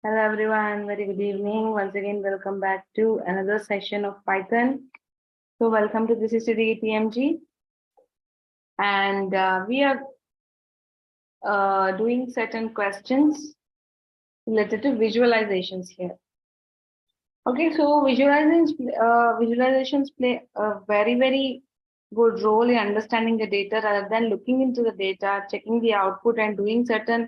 Hello everyone, very good evening. Once again, welcome back to another session of Python. So welcome to 360DigiTMG, and we are doing certain questions related to visualizations here. Okay, so visualizations play a very good role in understanding the data rather than looking into the data, checking the output, and doing certain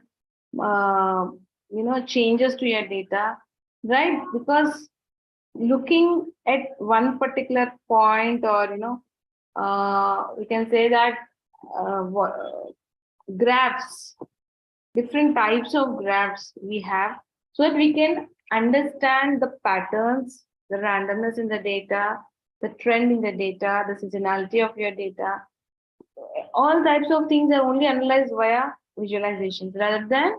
changes to your data, right? Because looking at one particular point, or we can say that graphs, different types of graphs we have, so that we can understand the patterns, the randomness in the data, the trend in the data, the seasonality of your data. All types of things are only analyzed via visualizations rather than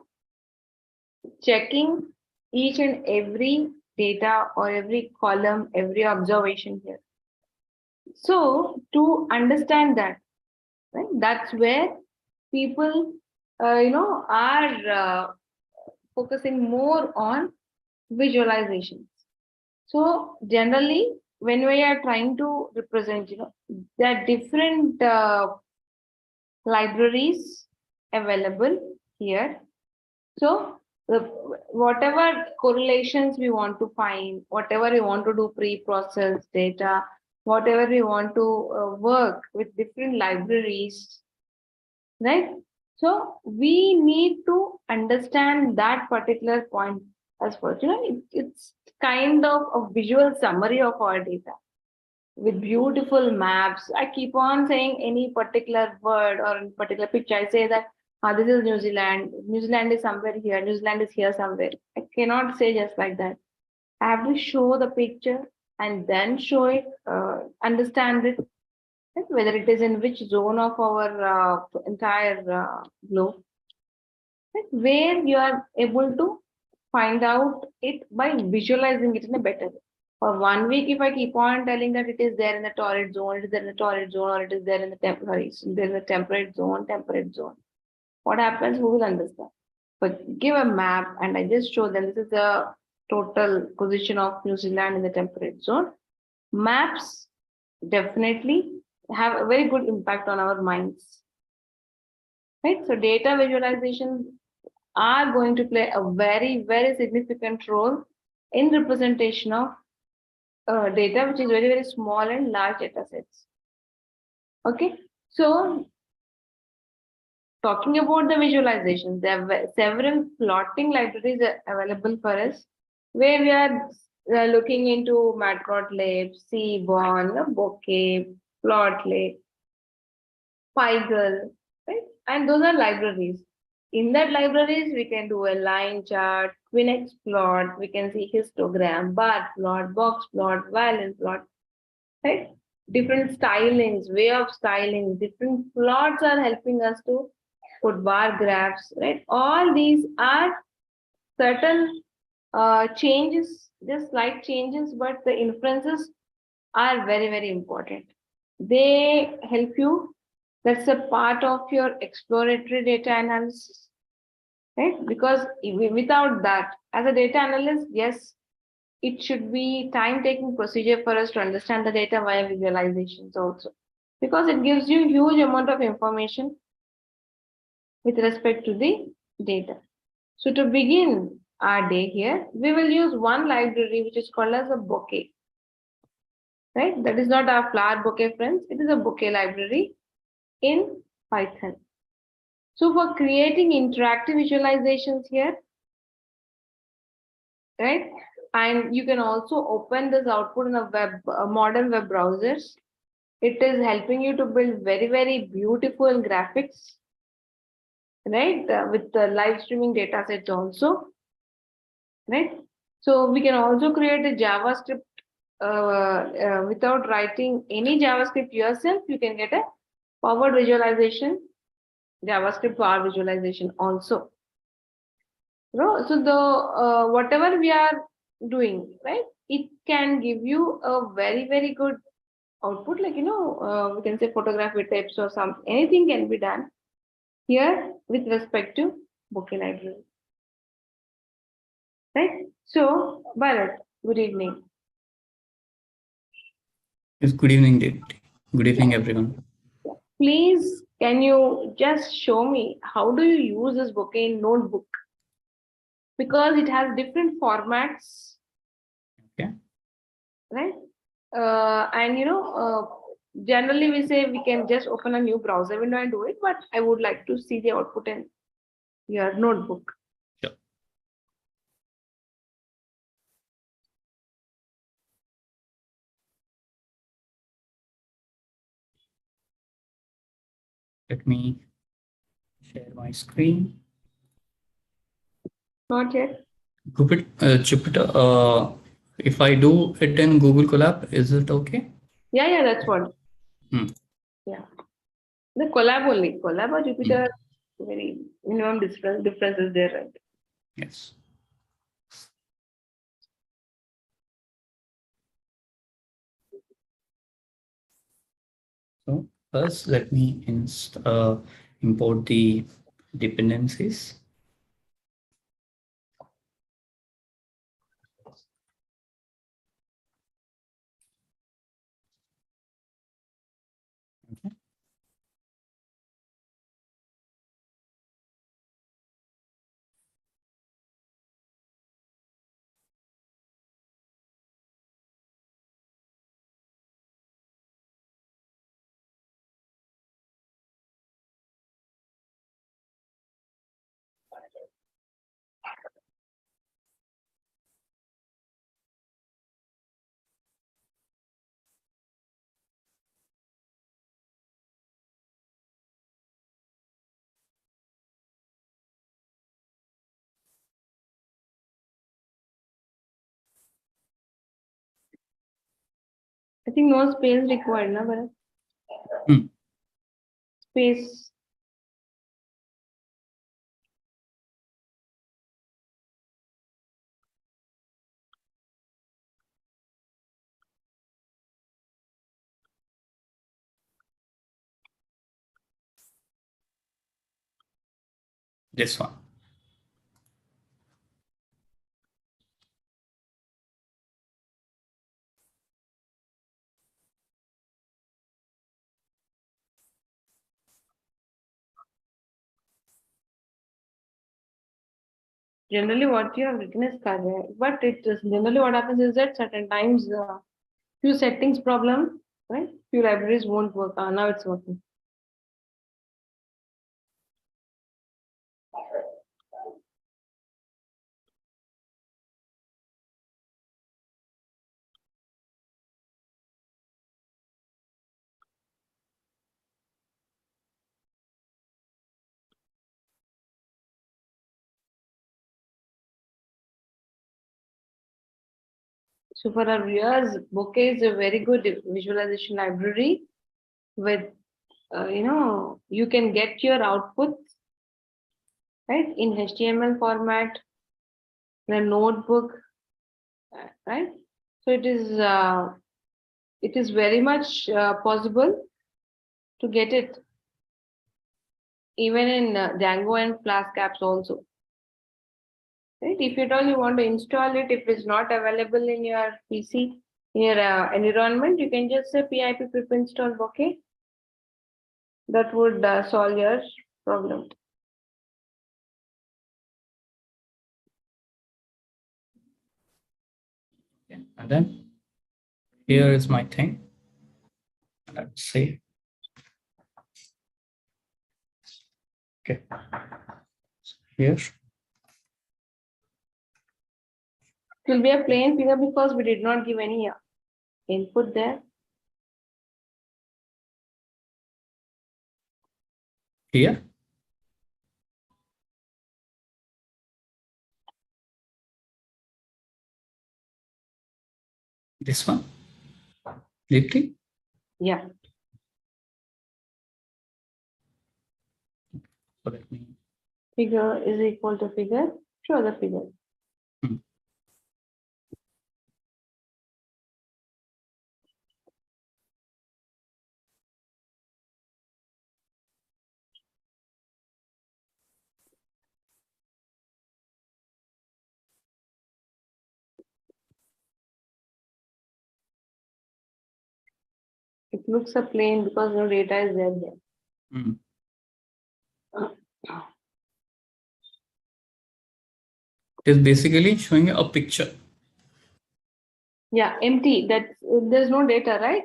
checking each and every data or every column, every observation here. So to understand that, right, that's where people, are focusing more on visualizations. So generally, when we are trying to represent, there are different libraries available here. So whatever correlations we want to find, whatever we want to do pre-process data, whatever we want to work with different libraries, right? So we need to understand that particular point as first. It's kind of a visual summary of our data with beautiful maps. I keep on saying any particular word or particular picture. I say that this is New Zealand. New Zealand is somewhere here. New Zealand is here somewhere. I cannot say just like that. I have to show the picture and then show it, understand it, whether it is in which zone of our entire globe, where you are able to find out it by visualizing it in a better way. For 1 week, if I keep on telling that it is there in the torrid zone, it is there in the torrid zone, or it is there in the temperate zone, what happens? Who will understand? But give a map and I just show them this is the total position of New Zealand in the temperate zone. Maps definitely have a very good impact on our minds, right? So data visualization are going to play a very significant role in representation of data, which is very small and large data sets. Okay, so talking about the visualizations, there are several plotting libraries available for us, where we are looking into matplotlib, seaborn, bokeh, plotlib, Pygel, right? And those are libraries. In that libraries, we can do a line chart, Quinex plot, we can see histogram, bar plot, box plot, violin plot, right? Different stylings, way of styling, different plots are helping us to put bar graphs, right? All these are certain changes, just slight changes, but the inferences are very important. They help you. That's a part of your exploratory data analysis, right? Because without that, as a data analyst, yes, it should be time-taking procedure for us to understand the data via visualizations also, because it gives you huge amount of information with respect to the data. So to begin our day here, we will use one library which is called as a bokeh, right? That is not our flower bouquet, friends. It is a bokeh library in Python. So for creating interactive visualizations here, right? And you can also open this output in a modern web browsers. It is helping you to build very beautiful graphics, right? With the live streaming data sets also, right? So we can also create a JavaScript without writing any JavaScript yourself. You can get a powered visualization, JavaScript power visualization also. So the whatever we are doing, right, it can give you a very good output, like we can say photography tips or anything can be done here with respect to bokeh library. right? So, Bharat, good evening. Yes, good evening, Deepti. Good evening, everyone. Please, can you just show me how do you use this bouquet in notebook? Because it has different formats, Okay. right? And generally we say we can just open a new browser window and do it, but I would like to see the output in your notebook. Sure. Let me share my screen. Not yet. Jupiter, if I do it in Google Colab, is it okay? Yeah, that's what. Hmm. Yeah. The collab only. Collab or Hmm. Jupyter, very minimum difference is there, right? Yes. So first, let me import the dependencies. Okay. I think no space required, na, Bharat? Hmm. Space. This one. Generally, what you have written is correct, but it is generally what happens is that certain times few settings problem, right? Few libraries won't work. Now it's working. So for our viewers, Bouquet is a very good visualization library with, you can get your outputs, right, in HTML format, in a notebook, right? So it is very much possible to get it even in Django and Flask apps also. Right? If at all you want to install it, if it's not available in your PC, in your environment, you can just say pip pip install bouquet. That would solve your problem. Okay. And then here is my thing. Let's see. Okay. Here. It will be a plain figure because we did not give any input there. Here. This one. Deepti. Yeah. So let me. Figure is equal to figure. Show the figure. Hmm. It looks a plain because no data is there. Mm. It is basically showing you a picture. Yeah, empty. That's there's no data, right?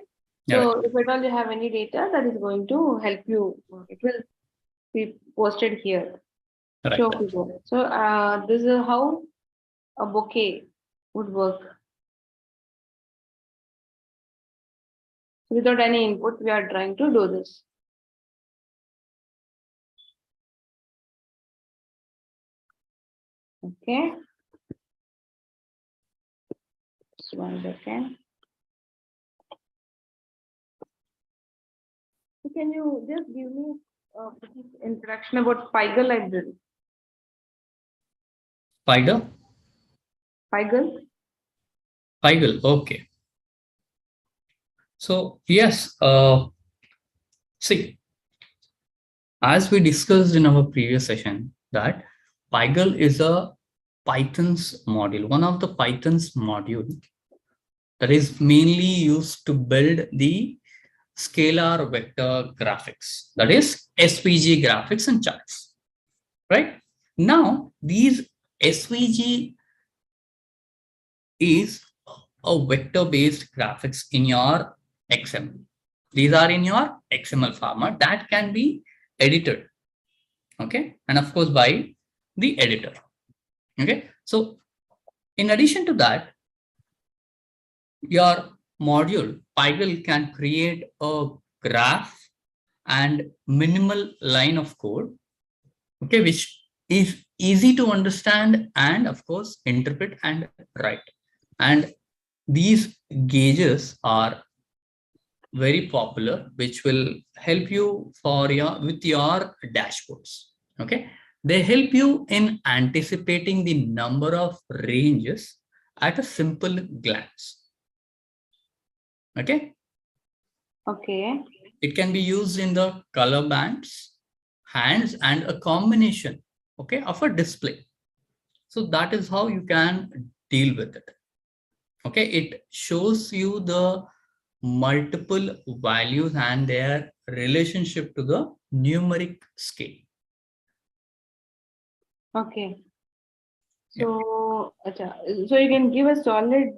Yeah, right. So if at all you have any data, that is going to help you. It will be posted here. Right. Show figure. So this is how a bouquet would work. Without any input, we are trying to do this. Okay. Just 1 second. So can you just give me a brief introduction about Pygel library? Spider. Pygel? Pygel. Okay. So yes, see, as we discussed in our previous session, that Pygel is a Python's module, one of the Python's module that is mainly used to build the scalar vector graphics, that is SVG graphics and charts, right? Now, these SVG is a vector-based graphics in your XML. These are in your XML format that can be edited, okay? And of course, by the editor, okay? So in addition to that, your module Pygel can create a graph and minimal line of code, okay, which is easy to understand and of course interpret and write. And these gauges are very popular, which will help you for your with your dashboards. Okay, they help you in anticipating the number of ranges at a simple glance. Okay, Okay. it can be used in the color bands, hands, and a combination, okay, of a display. So that is how you can deal with it. Okay, it shows you the multiple values and their relationship to the numeric scale. Okay. Yeah, So, so you can give a solid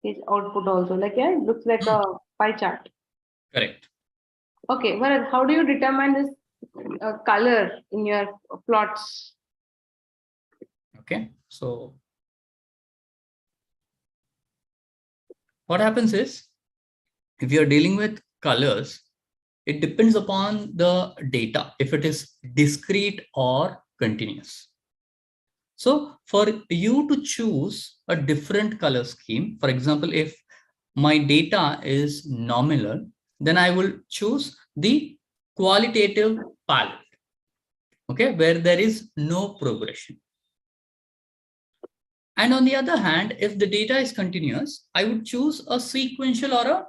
his output also. Like, yeah, it looks like a pie chart. correct. Okay, well, how do you determine this color in your plots? Okay, so what happens is, if you're dealing with colors, it depends upon the data, if it is discrete or continuous. So for you to choose a different color scheme, for example, if my data is nominal, then I will choose the qualitative palette, okay, where there is no progression. And on the other hand, if the data is continuous, I would choose a sequential or a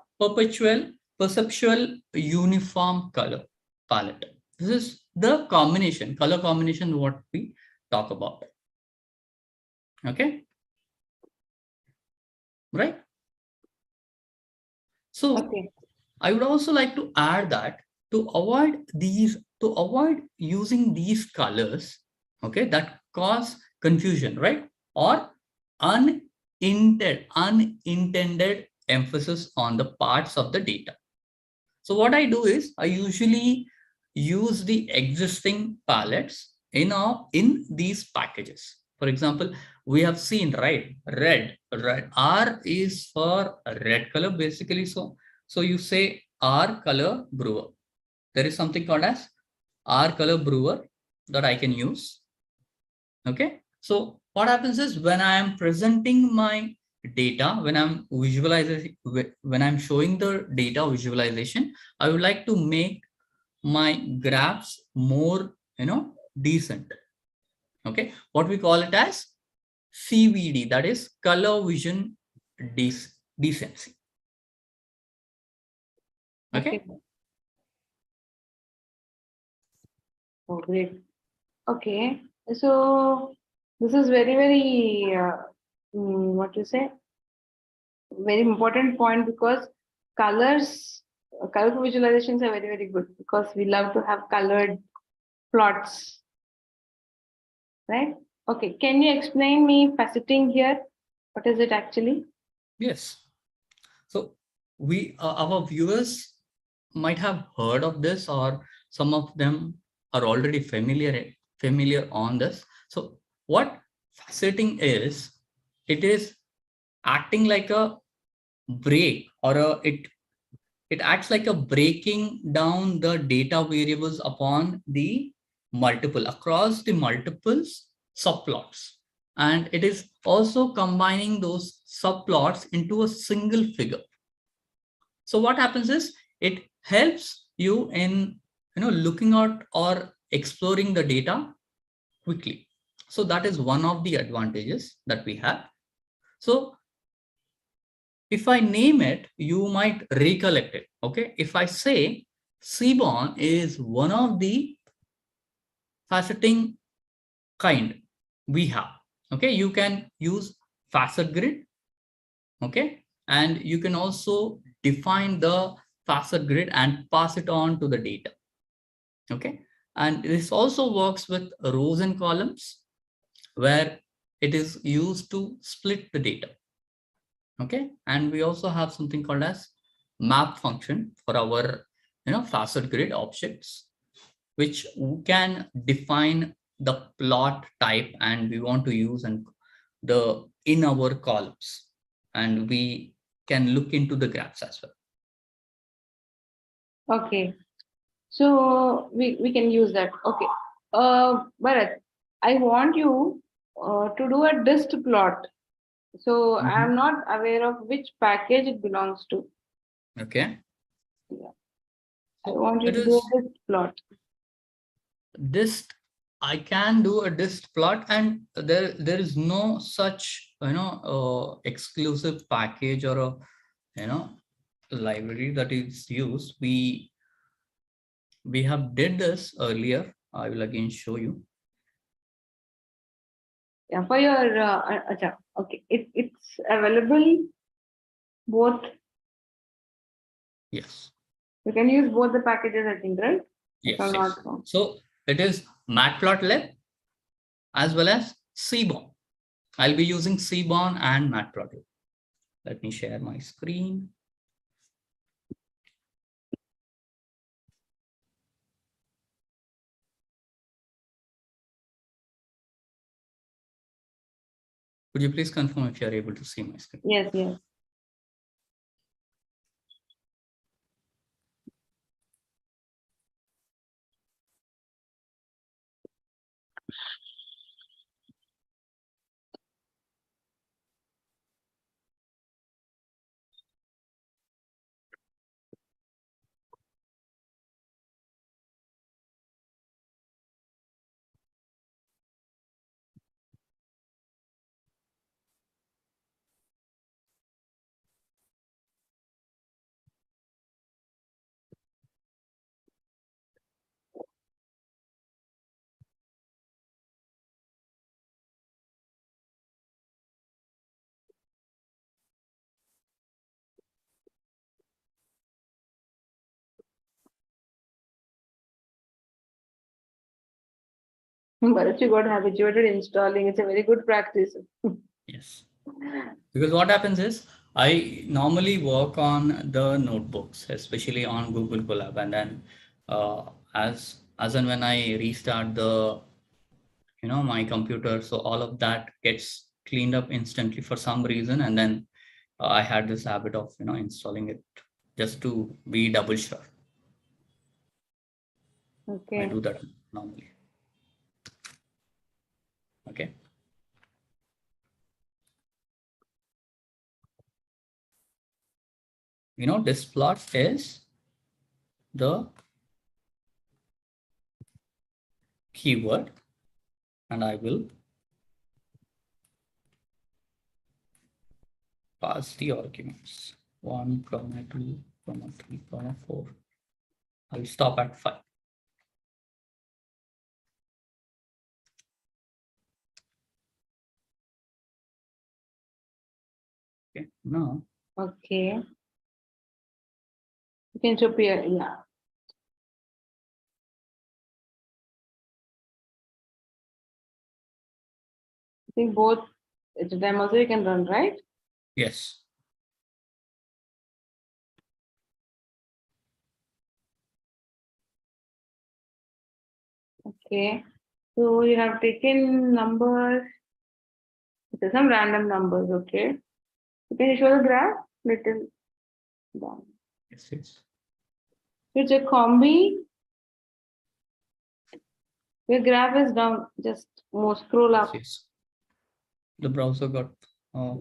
perceptual uniform color palette. This is the combination, color combination, what we talk about. Okay, right? So Okay. I would also like to add that to avoid using these colors, okay, that cause confusion, right? Or unintended emphasis on the parts of the data. So what I do is I usually use the existing palettes in these packages. For example, we have seen, right, red. R is for red color basically. So you say R color brewer. There is something called as R color brewer that I can use. Okay. So what happens is when I am presenting my data, when I'm visualizing, when I'm showing the data visualization, I would like to make my graphs more, decent. Okay. What we call it as CVD, that is color vision decency. Okay. Okay. Oh, great. Okay. So this is very, very, what you say? very important point because colors, color visualizations are very, very good because we love to have colored plots, right? Okay, can you explain me faceting here? What is it actually? Yes. So our viewers might have heard of this, or some of them are already familiar on this. So what faceting is, it is acting like a break, or it acts like a breaking down the data variables upon the across the multiples subplots. And it is also combining those subplots into a single figure. So what happens is, it helps you in looking out or exploring the data quickly. So that is one of the advantages that we have. So if I name it, you might recollect it. Okay. If I say Seaborn is one of the faceting kind we have. Okay. You can use facet grid. Okay. And you can also define the facet grid and pass it on to the data. Okay. And this also works with rows and columns, where it is used to split the data. Okay. And we also have something called as map function for our facet grid objects, which can define the plot type and we want to use and the in our columns, and we can look into the graphs as well. Okay, so we can use that. Okay, Bharat, I want you to do a dist plot. So I'm not aware of which package it belongs to. Okay. Yeah. I So want you it to do is a dist plot. dist. I can do a dist plot, and there is no such exclusive package or a you know library that is used. We have did this earlier. I will again show you. Yeah, for your okay, it's available both. Yes. You can use both the packages, I think, right? If I'm Yes. Yes. not wrong. So it is matplotlib as well as Seaborn. I'll be using Seaborn and matplotlib. Let me share my screen. Could you please confirm if you are able to see my screen? Yes, yes. Bharat, you got habituated installing. It's a very good practice. Yes. Because what happens is, I normally work on the notebooks, especially on Google Colab, and then as and when I restart the my computer, so all of that gets cleaned up instantly for some reason, and then I had this habit of installing it just to be double sure. I Okay. do that normally. Okay. This plot is the keyword, and I will pass the arguments 1, 2, 3, 4. I'll stop at 5. Okay. Now Okay. You can show here. Yeah. I think both them also you can run, right? Yes. Okay. So you have taken numbers. Okay, some random numbers. Okay. So can you show the graph? Little down. Yes. Yes. So it's a combi. Your graph is down. Just more scroll Yes. up. Yes. The browser got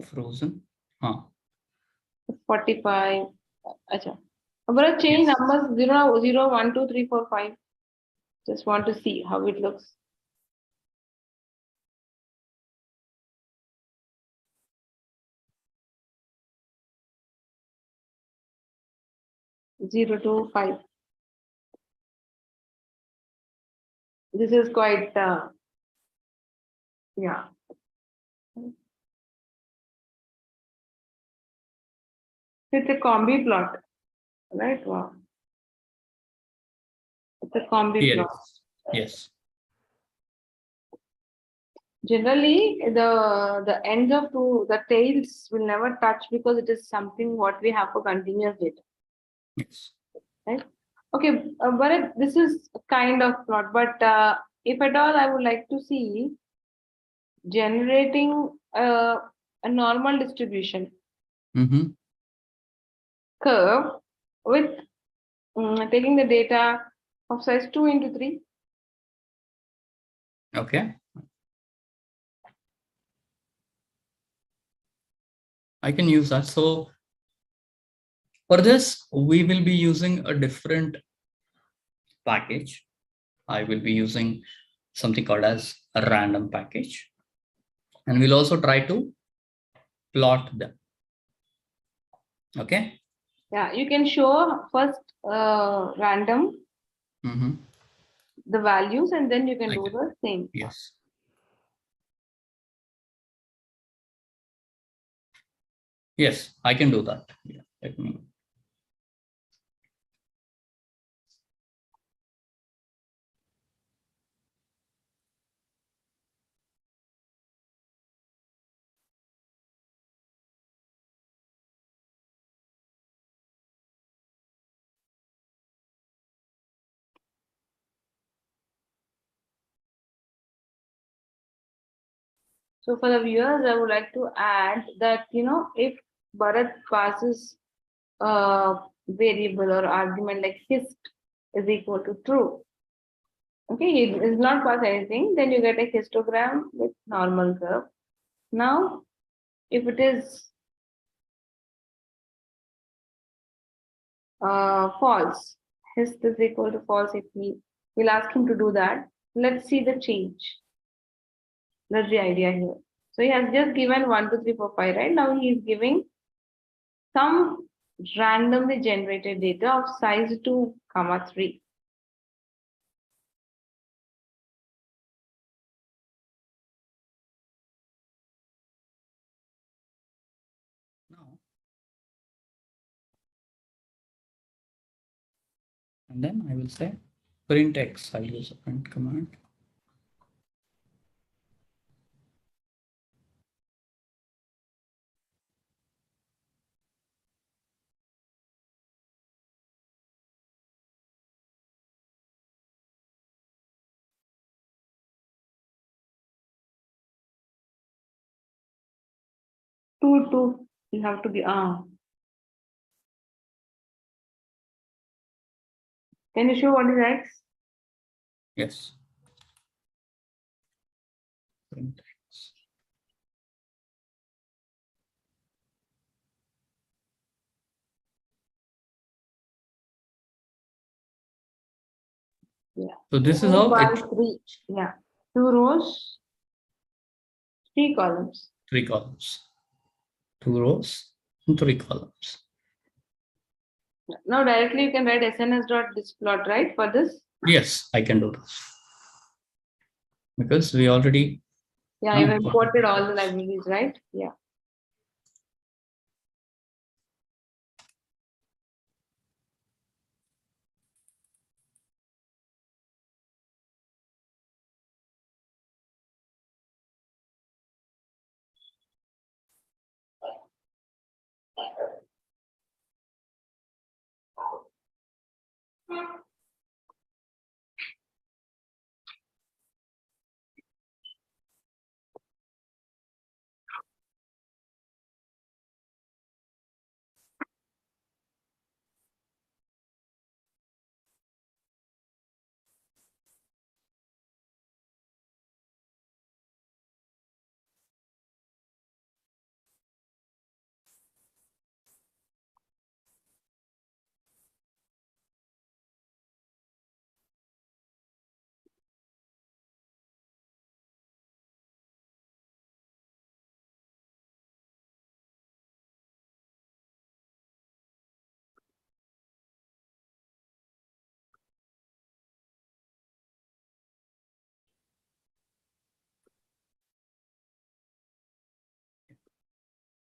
frozen. Huh. 45. Acha. But change Yes. numbers 0, 0, 1, 2, 3, 4, 5. Just want to see how it looks. 0 to 5. This is quite, yeah. It's a combi plot, right? Wow. It's a combi Here it plot. is. Yes. Generally, the ends of the tails will never touch because it is something what we have for continuous data, Yes. right? Okay, but this is a kind of plot, but if at all, I would like to see generating a normal distribution Mm-hmm. curve with taking the data of size 2 into 3. Okay. I can use that. So for this, we will be using a different package. I will be using something called as a random package. And we'll also try to plot them. Okay. Yeah, you can show first random Mm-hmm. the values and then you can I do can. the same. Yes. Yes, I can do that. Yeah. Let me. So for the viewers, I would like to add that, if Bharat passes a variable or argument like hist is equal to true, okay, he does not pass anything, then you get a histogram with normal curve. Now, if it is false, hist is equal to false, if we'll ask him to do that. Let's see the change. That's the idea here. So he has just given 1, 2, 3, 4, 5, right? Now he is giving some randomly generated data of size 2, comma 3. Now, and then I will say print x. I'll use a print command. Two, you have to be, can you show what is x? Yes. Print x. Yeah. So this is 2 how by it 3. Yeah. 2 rows, 3 columns. 3 columns. 2 rows and 3 columns. Now directly you can write sns.displot, right, for this? Yes, I can do this because we already Yeah, you've imported imported the all the files. libraries, right? Yeah.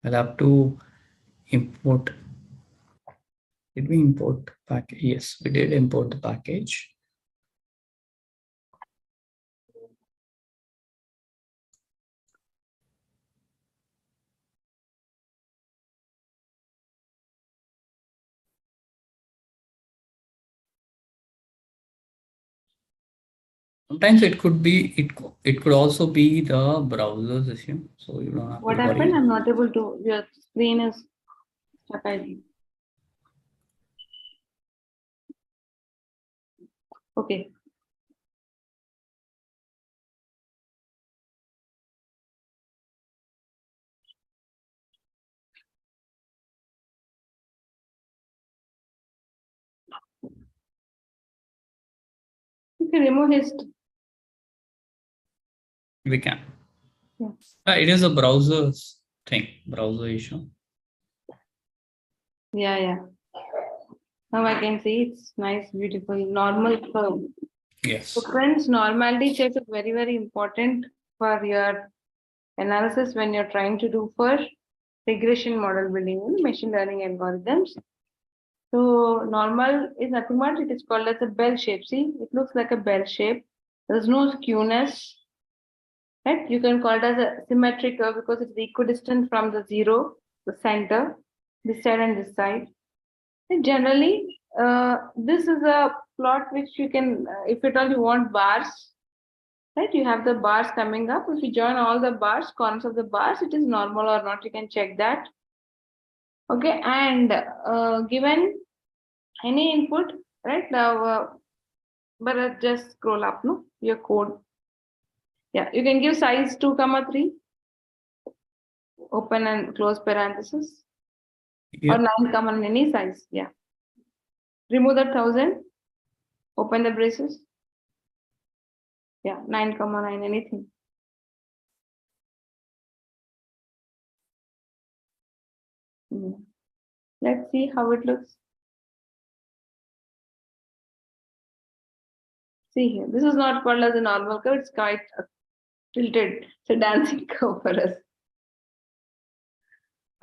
I'll have to import. Did we import the package? Yes, we did import the package. Sometimes it could be, it could also be the browser's issue. So you don't have to What happened? worry. I'm not able to, your screen is stuck, I think. Okay. You can remove his. We can. Yeah. It is a browser's thing, browser issue. Yeah, yeah. Now I can see it's nice, beautiful, normal curve. Yes. So friends, normality check is very, very important for your analysis when you're trying to do for regression model building in machine learning algorithms. So normal is nothing but it is called as a bell shape. See, it looks like a bell shape. There's no skewness, right? You can call it as a symmetric curve because it's equidistant from the zero, the center, this side and this side. And generally, this is a plot which you can, if at all you want bars, right? You have the bars coming up. If you join all the bars, corners of the bars, it is normal or not. You can check that. Okay, and given any input, right? Now, but just scroll up, no? Your code. Yeah, you can give size 2, 3, open and close parenthesis, or Yep. 9, any size. Yeah. Remove the 1000, open the braces. Yeah, 9, 9, anything. Let's see how it looks. See here, this is not called as a normal curve, it's quite tilted. It's a dancing curve for us.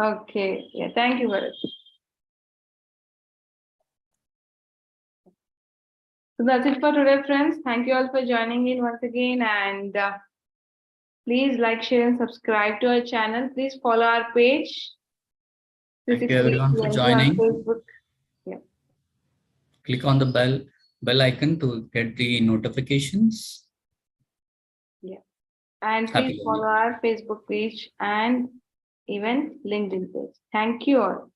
Okay, yeah, thank you, Bharat. So that's it for today, friends. Thank you all for joining in once again, and please like, share, and subscribe to our channel. Please follow our page. Thank you everyone for 360DigiTMG on joining. Facebook. Yeah. Click on the bell icon to get the notifications. Yeah. And Happy please follow learning. our Facebook page and even LinkedIn page. Thank you all.